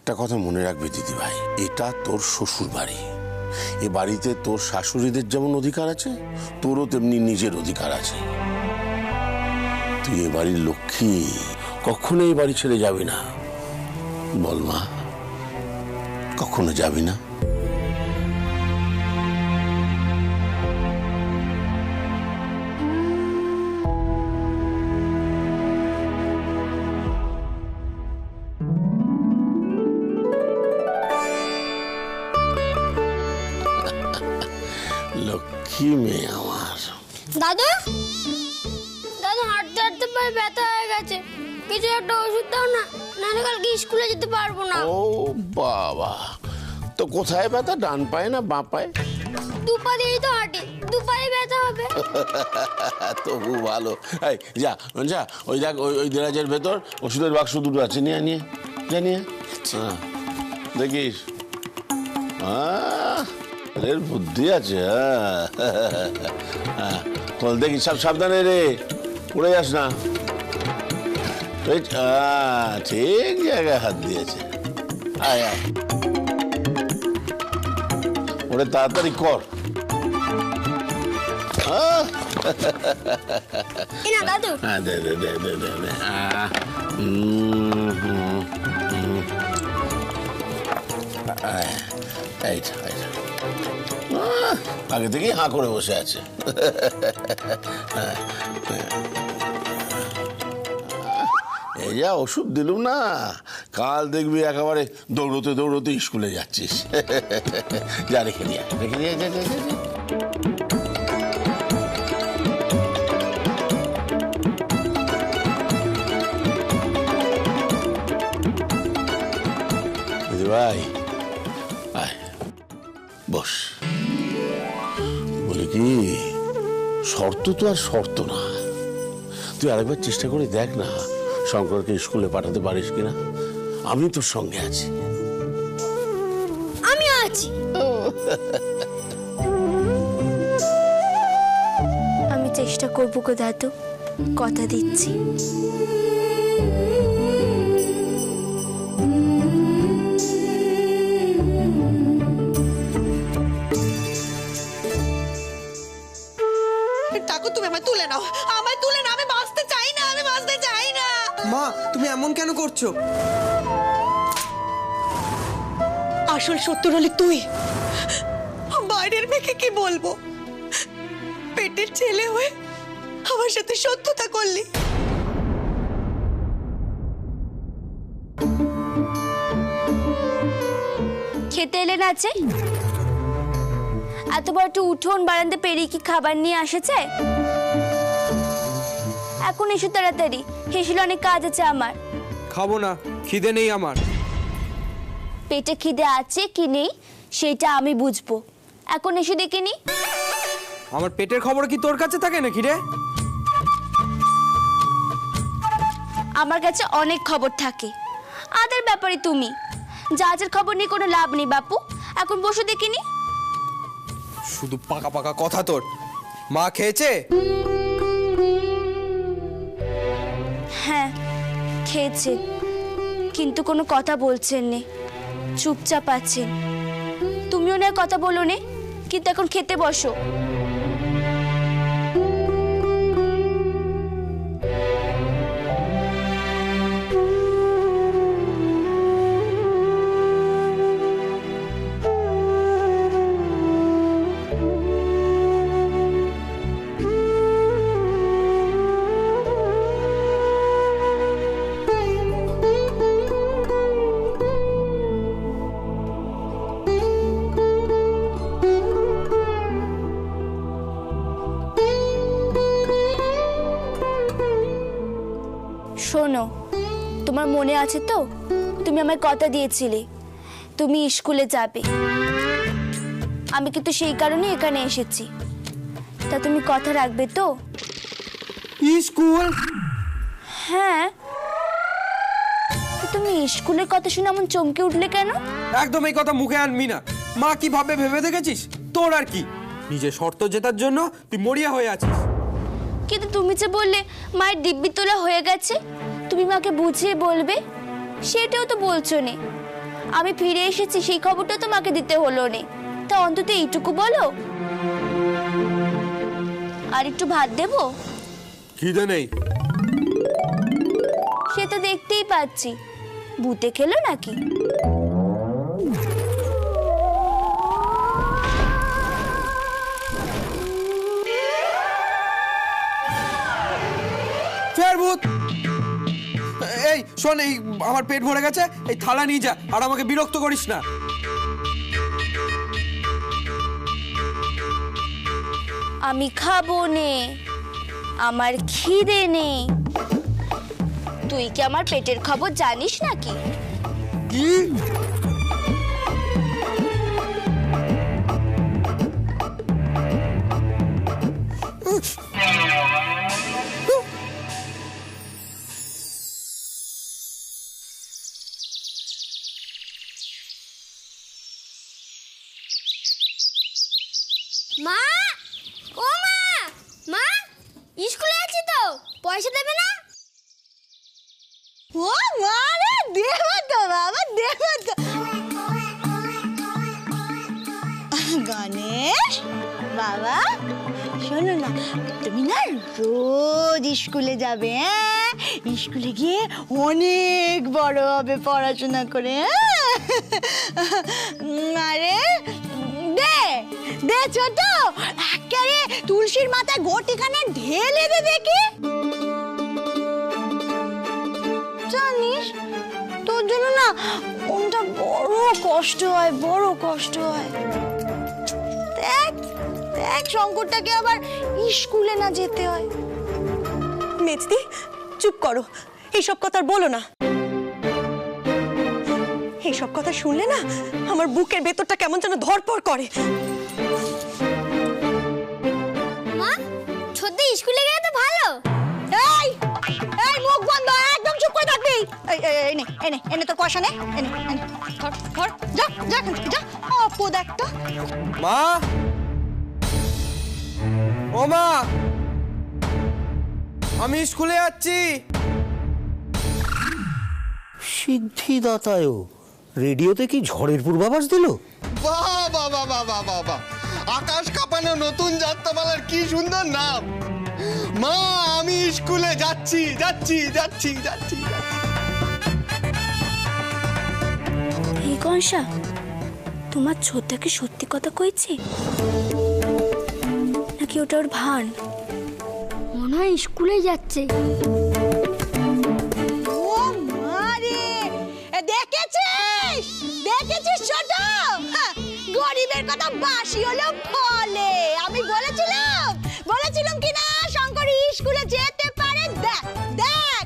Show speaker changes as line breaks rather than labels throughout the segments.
একটা কথা মনে রাখবি দিদি ভাই, এটা তোর শ্বশুর বাড়ি। এ বাড়িতে তোর শাশুড়িদের যেমন অধিকার আছে, তোরও তেমনি নিজের অধিকার আছে। তুই এ বাড়ির লক্ষ্মী, কখনো এই বাড়ি ছেড়ে যাবি না। বল মা, কখনো যাবি না? লক্ষ্মী মেয়ে আমার।
দাদু, দাদু হাঁটতে হাঁটতে পায়ে ব্যথা হয়ে গেছে, কিছু একটা ওষুধ দাও না, নাহলে কালকে স্কুলে যেতে পারবো না।
ও বাবা, তো কোথায় ব্যথা? ডান পায়ে না বাঁ পায়ে?
দু পা দিয়েই তো হাঁটি, দু পায়ে ব্যথা হবে।
তবু ভালো। এই যা যা, ওই দেখ ওই দেরাজের ভেতর ওষুধের বাক্স দুটো আছে, নিয়ে নিয়ে যা, নিয়ে। হ্যাঁ দেখিস, এর বুদ্ধি আছে। হ্যাঁ চল দেখিস, সব সাবধানে রে, পড়ে যাস না। ঠিক জায়গায় হাত দিয়েছে। আয় আয়, ওরে তাড়াতাড়ি কর।
দাদু,
হ্যাঁ দে দে দে দে দে দে। এইটা আগে থেকেই হাঁ করে বসে আছে। এই যা ওষুধ দিলুম না, কাল দেখবি একেবারে দৌড়তে দৌড়তে স্কুলে যাচ্ছিস। যা রেখে নিয়ে, রেখে নিয়ে যা। ভাই আয়, বস। বলি কি, শর্ত তো আর শর্ত না, তুই আরেকবার চেষ্টা করে দেখ না, শঙ্করকে স্কুলে পাঠাতে পারিস কিনা। আমি তোর সঙ্গে আছি।
আমি আছি।
আমি চেষ্টা করবো গো দাদু, কথা দিচ্ছি।
মা, তুমি এমন কেন করছো?
আসল শত্রু হলি তুই। বাইরের মেয়েকে কি বলবো? পেটের ছেলে হয়ে আমার সাথে শত্রুতা করলি।
খেতে এলেন আছে? এতবার একটু উঠোন বারান্দা পেরিয়ে কি খাবার নিয়ে আসেছে? এখন এসো তাড়াতাড়ি, হেসেলে অনেক কাজ আছে আমার।
খাবো না, খিদে নেই আমার।
পেটে খিদে আছে কি নেই সেটা আমি বুঝবো, এখন এসে দেখিনি।
আমার পেটের খবর কি তোর কাছে থাকে নাকি রে?
আমার কাছে অনেক খবর থাকে, আদের ব্যাপারে তুমি জাহাজের খবর নিয়ে কোনো লাভ নেই বাপু, এখন বসে দেখিনি।
শুধু পাকা পাকা কথা তোর। মা খেয়েছে?
হ্যাঁ খেয়েছে, কিন্তু কোনো কথা বলছেন নে, চুপচাপ আছেন। তুমিও না কথা বলো নে, কিন্তু এখন খেতে বসো। শোনো, তোমার মনে আছে তো, তুমি আমায় কথা দিয়েছিলে তুমি স্কুলে যাবে। আমি কিন্তু সেই কারণে এখানে এসেছি, তা তুমি কথা রাখবে তো?
স্কুল?
হ্যাঁ। তুমি স্কুলের কথা শুনে এমন চমকে উঠলে কেন?
একদম এই কথা মুখে আনবি না। মা কি ভাবে ভেবে দেখেছিস? তোর আর কি, নিজের শর্ত জেতার জন্য তুই মরিয়া হয়ে আছিস।
কিন্তু তুমি যে বললে মায়ের দিব্যি তোলা হয়ে গেছে, তুমি মাকে বুঝিয়ে বলবে, সেটাও তো বলছো না। আমি ফিরে এসেছি সেই খবরটা তোমাকে দিতে হলো না, তা অন্তত এইটুকু বলো। আর একটু ভাত দেবো?
খিদে নেই।
সে তো দেখতেই পাচ্ছি, ভূতে খেলো নাকি?
ফের ভূত। এই শোন, এই আমার পেট ভরে গেছে, এই থালা নিয়ে যা, আর আমাকে বিরক্ত করিস না।
আমি খাবো নে, আমার খিদে নেই। তুই কি আমার পেটের খবর জানিস নাকি?
কি?
মা, ও মা, মা, স্কুলে আছি তো, পয়সা দেবে না?
ও মা রে, দেবো তো বাবা, দেবো তো। গণেশ বাবা, শোনো না, তুমি না রোজ স্কুলে যাবে, হ্যাঁ? স্কুলে গিয়ে অনেক বড় হবে পড়াশোনা করে, হ্যাঁ? আরে দে দে ছোট, একেবারে তুলসীর মাথায় ঘটিখানে ঢেলে দে দেখি। জানিস, তোর জন্য না মনটা বড় কষ্ট হয়, বড় কষ্ট হয়। দেখ দেখ, শঙ্করটাকে আবার স্কুলে না যেতে হয়।
মেজদি, চুপ করো, এইসব কথা আর বলো না। এইসব কথা শুনলে না আমার বুকের ভেতরটা কেমন যেন ধরপড় করে।
মা, ছোট স্কুলে গেলে তো ভালো।
এই এই মুখ বন্ধ, একদম চুপ করে থাকবি। এই এই নে, এনে এনে তোর পয়সা নে, এনে এনে ধর ধর, যা যা এখান থেকে যা। আপদ একটা।
মা, ও মা, আমি স্কুলে যাচ্ছি।
সিদ্ধিদাতায়ও রেডিওতে কি ঝড়ের পূর্বাভাস দিল?
বাহ বাহ বাহ বাহ বাহ বাহ বাহ, আকাশ কাঁপানো নতুন যাত্রাপালার কি সুন্দর নাম। মা, আমি স্কুলে যাচ্ছি যাচ্ছি যাচ্ছি যাচ্ছি।
এই কংসা, তোমার ছোটটাকে সত্যি কথা কইছে নাকি ওটা ওর ভান?
মনে হয় স্কুলে যাচ্ছে।
ও মা রে, দেখেছিস দেখেছিস ছোট, হ্যাঁ, গরিবের কথা বাসি হলেও ফলে। আমি বলেছিলাম কি না শঙ্কর স্কুলে যেতে পারে। দেখ দেখ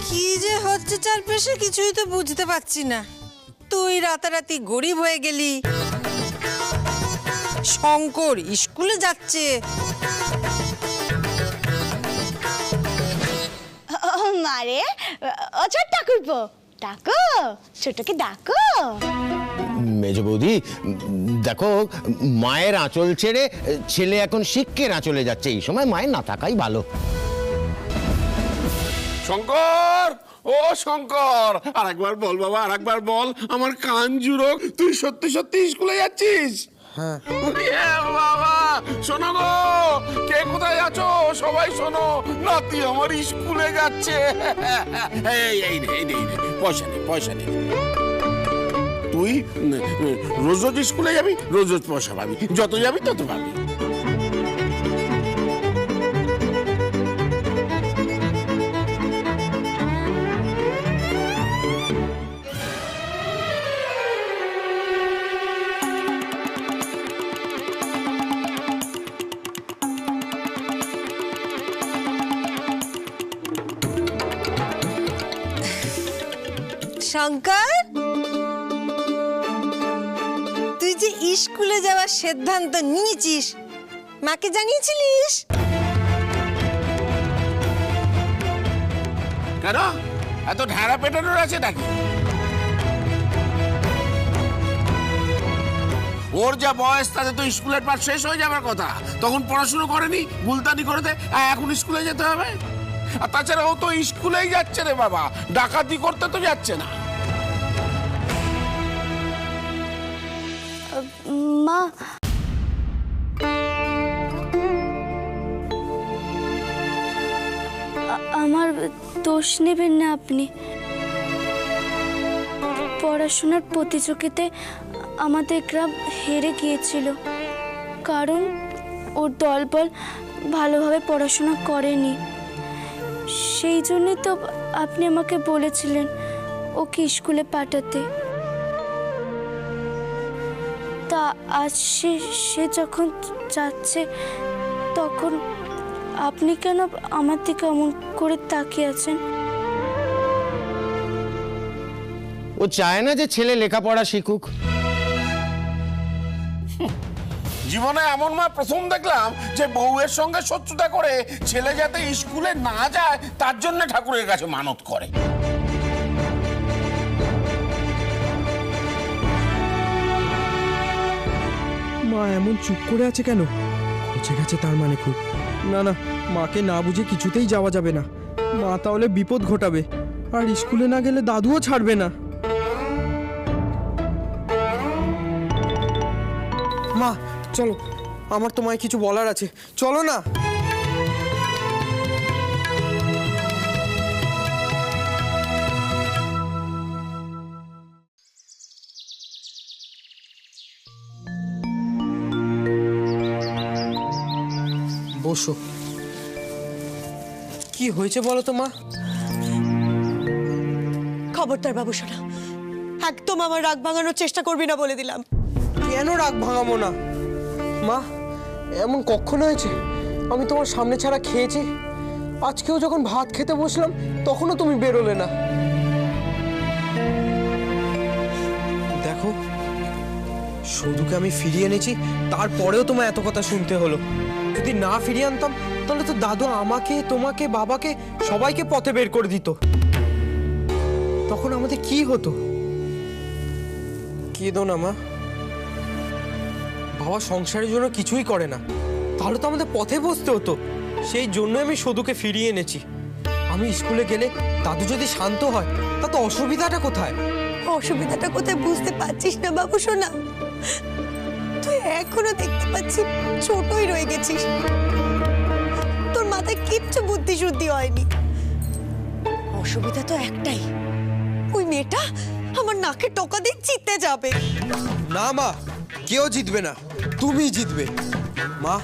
কি যে হচ্ছে চারপাশে কিছুই তো বুঝতে পারছি না। তুই রাতারাতি গরিব হয়ে গেলি, শঙ্কর স্কুলে যাচ্ছে।
ও মারে, ও ছোট ঠাকুরপো, ডাকো ছোটকে ডাকো।
মেজ বৌদি, দেখো, মায়ের আঁচল ছেড়ে ছেলে এখন শিক্ষের আঁচলে যাচ্ছে, এই সময় মায়ের না থাকাই ভালো।
শঙ্কর, ও শঙ্কর, আরেকবার বল বাবা, আরেকবার বল, আমার কান জুড়ো। তুই সত্যি সত্যি স্কুলে যাচ্ছিস? হ্যাঁ বাবা, শোনো গো, কে কোথায় আছো সবাই শোনো, নাতি আমার স্কুলে যাচ্ছে। এই এই নে, এই নে, পয়সা নে, পয়সা নে। তুই রোজ রোজ স্কুলে যাবি, রোজ রোজ পয়সা পাবি, যত যাবি তত পাবি।
শঙ্কর, তুই যে স্কুলে যাওয়ার সিদ্ধান্ত নিয়েছিস, মাকে জানিয়েছিলিস?
কেন এত ঢেরা পেটানোর আছে নাকি? ওর যা বয়স তাতে তো স্কুলের পাঠ শেষ হয়ে যাবার কথা, তখন পড়াশুনো করেনি, গুলতানি করেতে, এখন স্কুলে যেতে হবে। আর তাছাড়া ও তো স্কুলেই যাচ্ছে রে বাবা, ডাকাতি করতে তো যাচ্ছে না।
মা, আমার দোষ নেবেন না আপনি। পড়াশোনার প্রতিযোগিতায় আমাদের গ্রাম হেরে গিয়েছিল, কারণ ওর দলবল ভালোভাবে পড়াশোনা করেনি। সেই জন্যই তো আপনি আমাকে বলেছিলেন ওকে স্কুলে পাঠাতে। তা আজ সে যখন যাচ্ছে, তখন আপনি কেন আমার দিকে অমন করে তাকিয়ে আছেন?
ও চায় না যে ছেলে লেখাপড়া শিখুক।
জীবনে এমন মা প্রথম দেখলাম যে বউয়ের সঙ্গে শত্রুতা করে ছেলে যাতে স্কুলে না যায় তার জন্য ঠাকুরের কাছে মানত করে।
মা এমন চুপ করে আছে কেন? খচে গেছে তার মানে খুব। না না, মাকে না বুঝে কিছুতেই যাওয়া যাবে না। মা তাহলে বিপদ ঘটাবে, আর স্কুলে না গেলে দাদুও ছাড়বে না। মা চলো, আমার তোমায় কিছু বলার আছে, চলো না। বসো। কি হয়েছে বলো তো মা?
খবরদার বাবু শোনা, একদম আমার রাগ ভাঙানোর চেষ্টা করবি না বলে দিলাম।
কেন রাগ ভাঙাবো না মা? এমন কখন হয়েছে আমি তোমার সামনে ছাড়া খেয়েছি? আজকেও যখন ভাত খেতে বসলাম তখনও তুমি বেরোলে না। দেখো, শুধুকে আমি ফিরিয়ে এনেছি, তারপরেও তোমার এত কথা শুনতে হলো। যদি না ফিরিয়ে আনতাম তাহলে তো দাদু আমাকে, তোমাকে, বাবাকে সবাইকে পথে বের করে দিত। তখন আমাদের কি হতো? কেঁদো না মা, বাবা সংসারের জন্য কিছুই করে না, তাহলে তো আমাদের পথে বসতে হতো। সেই জন্য আমি শুধুকে ফিরিয়ে এনেছি। আমি স্কুলে গেলে দাদু যদি শান্ত হয়, তা তো অসুবিধাটা কোথায়?
অসুবিধাটা কোথায় বুঝতে পারছিস না বাবু শোনা? তুই এখনো দেখতে পাচ্ছি ছোটই রয়ে গেছিস, তোর মাথায় কিচ্ছু বুদ্ধি শুদ্ধি হয়নি। অসুবিধা তো একটাই, ওই মেয়েটা আমার নাকে টোকা দিয়ে জিতে যাবে।
না মা, কেউ জিতবে না, তুমি জিতবে। মা,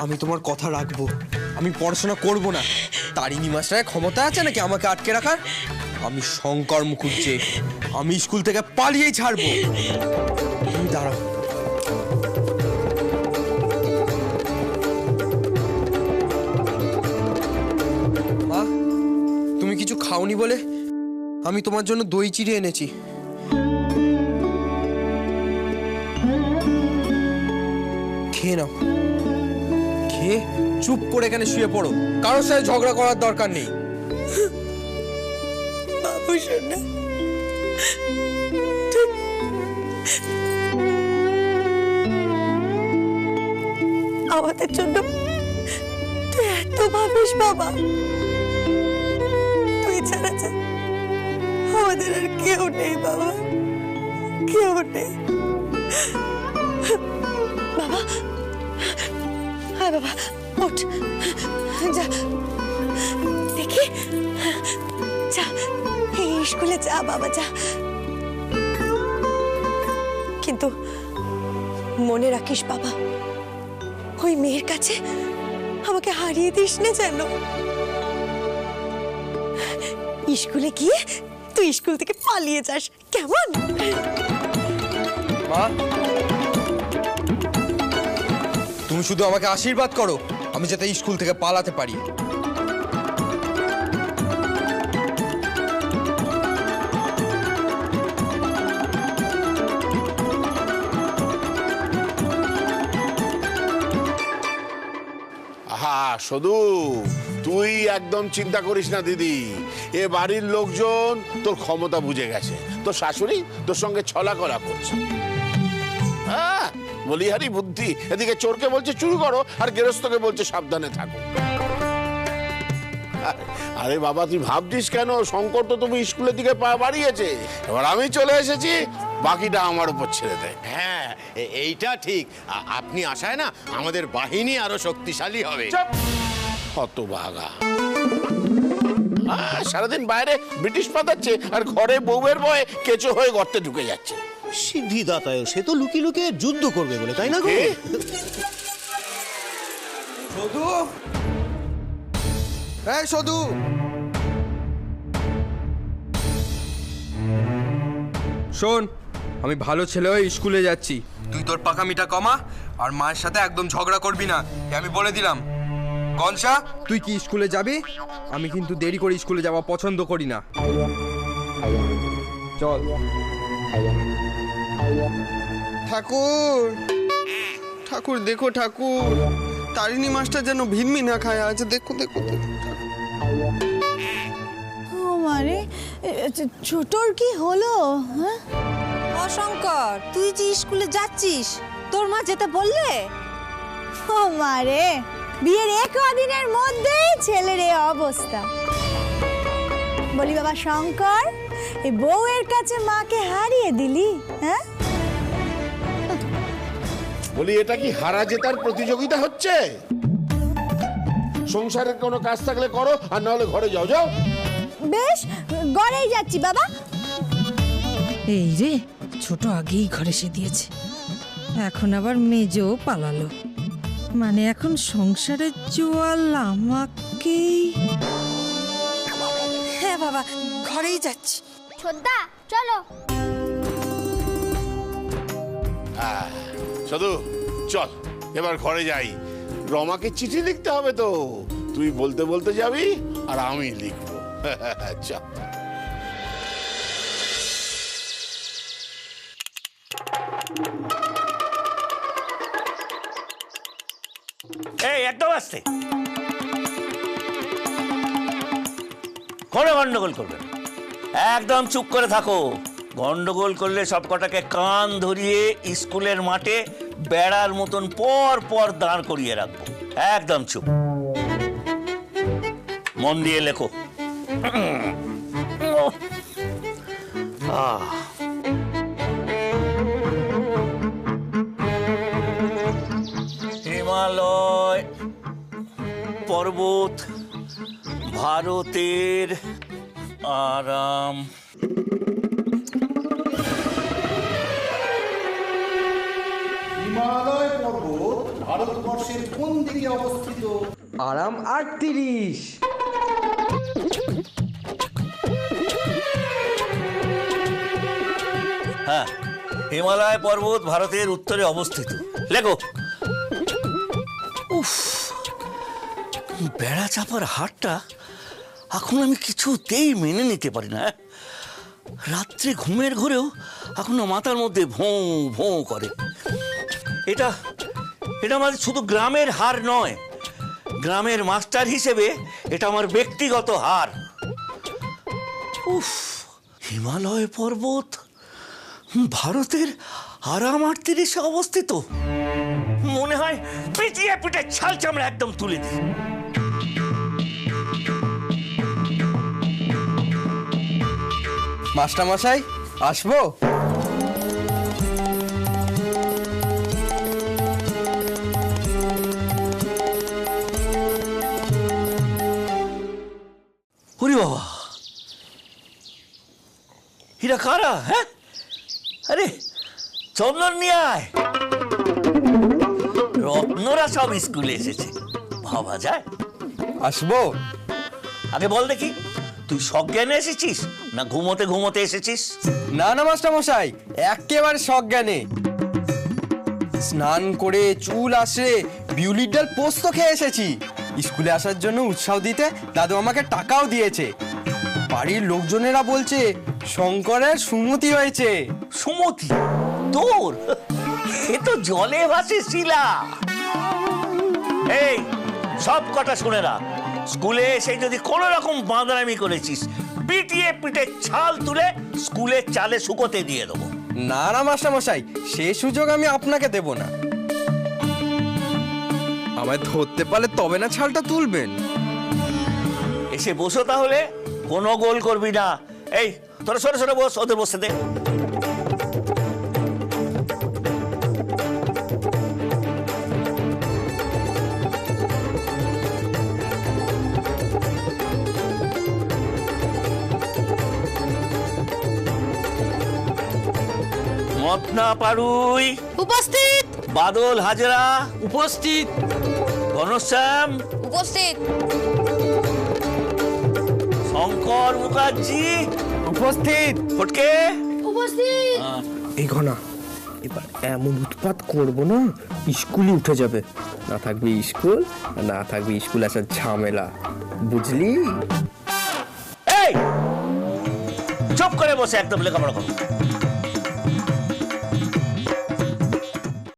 আমি তোমার কথা রাখবো, আমি পড়াশোনা করব না। তারিণী মাস্টারের ক্ষমতা আছে নাকি আমাকে আটকে রাখার? আমি শঙ্কর মুখুজ্জে, আমি স্কুল থেকে পালিয়েই ছাড়বো। তুমি দাঁড়াও। মা, তুমি কিছু খাওনি বলে আমি তোমার জন্য দই চিড়ে এনেছি। খেয়ে নাও। খেয়ে চুপ করে এখানে শুয়ে পড়ো, কারোর সাথে ঝগড়া করার দরকার নেই।
বাবু শোনা, আমাদের জন্য তুই এত ভাবিস বাবা? তুই ছাড়া আমাদের আর কেউ নেই বাবা, কেউ নেই। বাবা, হ্যাঁ বাবা, ওঠ, যা দেখি, যা এই স্কুলে যা বাবা, যা। কিন্তু মনে রাখিস বাবা, ওই মেয়ের কাছে আমাকে হারিয়ে দিস না যেন। স্কুলে গিয়ে তুই স্কুল থেকে পালিয়ে যাস, কেমন?
মা, তুমি শুধু আমাকে আশীর্বাদ করো, আমি যাতে স্কুল থেকে পালাতে পারি।
শুধু তুই একদম চিন্তা করিস না দিদি, এ বাড়ির লোকজন তোর ক্ষমতা বুঝে গেছে। তোর শাশুড়ি তোর সঙ্গে ছলা করা করছে। হ্যাঁ, বলিহারি বুদ্ধি। এদিকে চোরকে বলছে চুরি করো, আর গেরস্তকে বলছে সাবধানে থাকো। আরে বাবা, তুই ভাবছিস কেন? শঙ্কর তো তুমি স্কুলের দিকে পা বাড়িয়েছে, এবার আমি চলে এসেছি, বাকিটা আমার উপর ছেড়ে দে।
হ্যাঁ, এইটা ঠিক। আপনি আসায় না আমাদের বাহিনী আরো শক্তিশালী হবে।
হতভাগা, সারাদিন বাইরে ব্রিটিশ পাতাচ্ছে আর ঘরে বউয়ের ভয়ে কেঁচো হয়ে গর্তে ঢুকে যাচ্ছে।
সিদ্ধিদাতায় সে তো লুকিয়ে লুকিয়ে যুদ্ধ করবে বলে, তাই না গো?
সধু, এই সধু, শোন, আমি ভালো ছেলে হয়ে স্কুলে যাচ্ছি, তুই তোর পাকামিটা কমা আর মায়ের সাথে একদম ঝগড়া করবি না, আমি বলে দিলাম। কনসা, তুই কি স্কুলে যাবি? আমি কিন্তু দেরি করে স্কুলে যাওয়া পছন্দ করি না। চল।
ঠাকুর, ঠাকুর দেখো ঠাকুর, তারিণী মাস্টার যেন ভিনমি না খায় আছে, দেখো দেখো দেখো।
ও মারে, ছোটর কি হলো? হ্যাঁ,
শঙ্কর, তুই যে স্কুলে যাচ্ছিস, তোর মা যেতে বললে?
ও মারে, বিয়ের কদিনের মধ্যেই ছেলের এই অবস্থা। বলি বাবা শঙ্কর, এই বউয়ের কাছে মাকে হারিয়ে দিলি? হ্যাঁ,
বলি এটা কি হারা জেতার প্রতিযোগিতা হচ্ছে? সংসারের কোনো কাজ থাকলে করো, আর না হলে ঘরে যাও। যাও।
বেশ, ঘরেই যাচ্ছি বাবা।
এই রে, ছোট আগেই ঘরে সে দিয়েছে, এখন আবার মেজও পালালো, মানে এখন সংসারের জোয়াল আমাকেই। হ্যাঁ বাবা, ঘরেই যাচ্ছি।
ছোটদা চলো।
শুধু চল, এবার ঘরে যাই। রমাকে চিঠি লিখতে হবে তো, তুই বলতে বলতে যাবি আর আমি লিখবো। চল।
এই একদম আসতে, কোনো গন্ডগোল করবে না, একদম চুপ করে থাকো। গন্ডগোল করলে সব কটাকে কান ধরিয়ে স্কুলের মাঠে বেড়ার মতন পর পর দাঁড় করিয়ে রাখবো। একদম চুপ, মন দিয়ে লেখো। হিমালয় পর্বত ভারতের আরাম।
হিমালয় পর্বত ভারতবর্ষের কোন দিকে অবস্থিত?
আরাম 38।
হ্যাঁ, হিমালয় পর্বত ভারতের উত্তরে অবস্থিত। লেখো। উফ, বেড়া চাপার হাটটা এখন আমি কিছুতেই মেনে নিতে পারি না। রাত্রে ঘুমের ঘরেও এখনো মাথার মধ্যে ভোঁ ভোঁ করে। এটা আমাদের শুধু গ্রামের হার নয়, গ্রামের মাস্টার হিসেবে এটা আমার ব্যক্তিগত হার। উফ, হিমালয় পর্বত ভারতের আরাম 38-এ অবস্থিত। মনে হয় পিটিয়ে পিটে ছাল চামড়া একদম তুলে দিই।
মাস্টার মশাই, আসবো?
ওরে বাবা, এরা কারা? হ্যাঁ, আরে চন্দন নিয়ে আয়। রত্নরা সব স্কুলে এসেছে, ভাবা যায়।
আসবো?
আগে বল দেখি, তুই সজ্ঞানে এসেছিস না ঘুমোতে ঘুমোতে এসেছিস?
না না মাস্টার মশাই, একেবারে সজ্ঞানে। স্নান করে চুল আসে বিউলির ডাল পোস্ত খেয়ে এসেছি। স্কুলে আসার জন্য উৎসাহ দিতে দাদু আমাকে টাকাও দিয়েছে। বাড়ির লোকজনেরা বলছে শঙ্করের সুমতি হয়েছে।
সুমতি? তোর? এ তো জলে ভাসে শিলা। এই সব কথা শুনে রাখ, স্কুলে এসে যদি কোনো রকম বাঁদরামি করেছিস, পিটিয়ে পিটে ছাল তুলে স্কুলের চালে শুকোতে দিয়ে দেবো।
না না মাস্টার মশাই, সে সুযোগ আমি আপনাকে দেব না। আমায় ধরতে পারলে তবে না ছালটা তুলবেন।
এসে বসো তাহলে, কোনো গোল করবি না। এই তোরা সরে সরে বস, ওদের বসতে দে। মদনা পাড়ুই
উপস্থিত।
বাদল হাজরা
উপস্থিত।
ঘনশ্যাম
উপস্থিত।
শঙ্কর মুখার্জি
উপস্থিত।
ফটকে
উপস্থিত।
এই ঘনা এবার এমন উৎপাত করবো না, স্কুলই উঠে যাবে। না থাকবে স্কুল, না থাকবে স্কুল আসার ঝামেলা, বুঝলি?
এই চুপ করে বসে একদম লেখাপড়া করো।